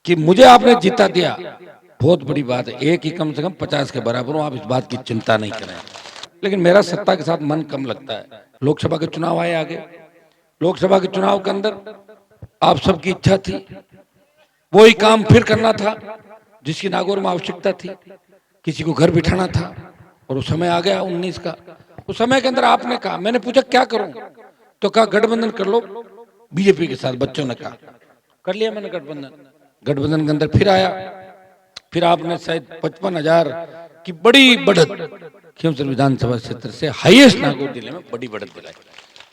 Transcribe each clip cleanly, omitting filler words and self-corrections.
कि मुझे आपने जीता दिया, बहुत बड़ी बात है। एक ही कम से कम 50 के बराबर हूं, आप इस बात की चिंता नहीं करें। लेकिन मेरा सत्ता के साथ मन कम लगता है। लोकसभा के चुनाव आए आगे, लोकसभा के चुनाव के अंदर आप सबकी इच्छा थी वही काम फिर करना था जिसकी नागौर में आवश्यकता थी, किसी को घर बिठाना था। और उस समय आ गया 19 का। उस समय के अंदर आपने कहा, मैंने पूछा क्या करूं, तो कहा गठबंधन कर लो बीजेपी के साथ। बच्चों ने कहा, कर लिया मैंने गठबंधन। गठबंधन के अंदर फिर आया, फिर आपने शायद 55,000 की बड़ी बढ़त खींवसर विधानसभा क्षेत्र से हाईएस्ट नागौर जिले में बड़ी बढ़त दिलाई।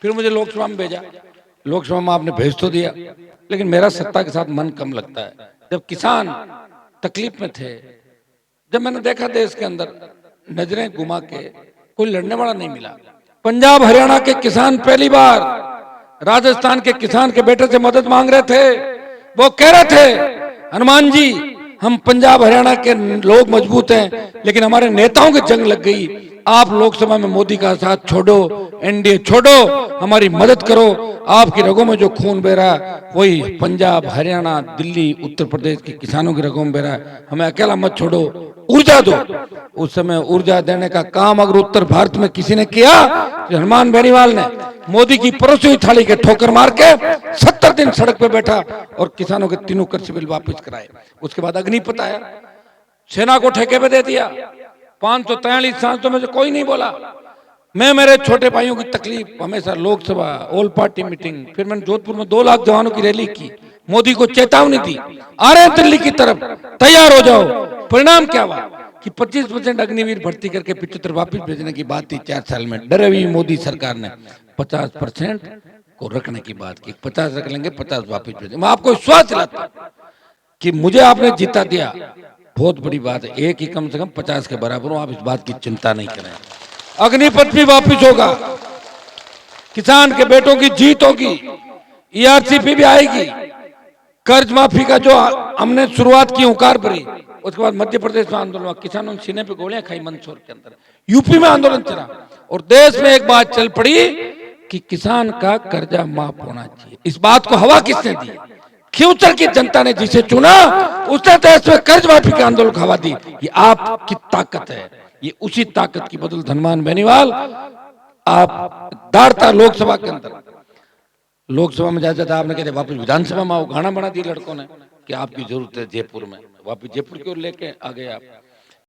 फिर मुझे लोकसभा में भेजा, लोकसभा में आपने भेज तो दिया, लेकिन मेरा सत्ता के साथ मन कम लगता है। जब किसान तकलीफ में थे, जब मैंने देखा देश के अंदर नजरें घुमा के कोई लड़ने वाला नहीं मिला। पंजाब हरियाणा के किसान पहली बार राजस्थान के किसान के बेटे से मदद मांग रहे थे। वो कह रहे थे, हनुमान जी हम पंजाब हरियाणा के लोग मजबूत हैं, लेकिन हमारे नेताओं की जंग लग गई। आप लोकसभा में मोदी का साथ छोड़ो, एनडीए छोड़ो, हमारी मदद करो। आपकी रगों में जो खून बह रहा है वही पंजाब हरियाणा दिल्ली उत्तर प्रदेश के किसानों की रगों में बह रहा है। हमें अकेला मत छोड़ो, ऊर्जा दो। उस समय ऊर्जा देने का काम अगर उत्तर भारत में किसी ने किया तो हनुमान बेनीवाल ने मोदी की परोसी हुई थाली के ठोकर मार के 70 दिन सड़क पे बैठा और किसानों के तीनों कृषि बिल वापस कराए। उसके बाद अग्निपथ आया, सेना को ठेके पे दे दिया। 543 सांसदों में से कोई नहीं बोला। मैं मेरे छोटे भाइयों की तकलीफ हमेशा लोकसभा ऑल पार्टी मीटिंग, फिर मैंने जोधपुर में 2 लाख जवानों की रैली की, मोदी को चेतावनी दी, आ रहे हैं दिल्ली की तरफ, तैयार हो जाओ। परिणाम क्या हुआ कि 25% अग्निवीर भर्ती करके 75 वापिस भेजने की बात थी 4 साल में। डरे हुई मोदी सरकार ने 50% को रखने की बात की। 50 रख लेंगे, 50 वापिस भेजेंगे। मैं आपको विश्वास दिलाता हूं कि मुझे आपने जीता दिया, बहुत बड़ी बात है। एक ही कम से कम 50 के बराबर हूं, आप इस बात की चिंता नहीं करें। अग्निपथ भी वापिस होगा, किसान के बेटों की जीत होगी, ईआरसीपी भी आएगी, कर्ज माफी का जो हमने शुरुआत की हुंकार भरी, उसके बाद मध्य प्रदेश में आंदोलन हुआ, किसानों ने सीने पे गोलियां खाई मंदसौर के अंदर, यूपी में आंदोलन चला और देश में एक बात चल पड़ी कि किसान का कर्जा माफ होना चाहिए। इस बात को हवा किसने दी? खींवसर की जनता ने जिसे चुना उसने देश में कर्ज माफी के आंदोलन को हवा दी। ये आपकी ताकत है, ये उसी ताकत की बदौलत हनुमान बेनीवाल आप दाढ़ता लोकसभा के अंदर। लोकसभा में जाता था, आपने कहते वापस विधानसभा में आओ, गाना बना दिया लड़कों ने कि आपकी जरूरत है जयपुर में, वापस जयपुर की ओर लेके आ गए आप।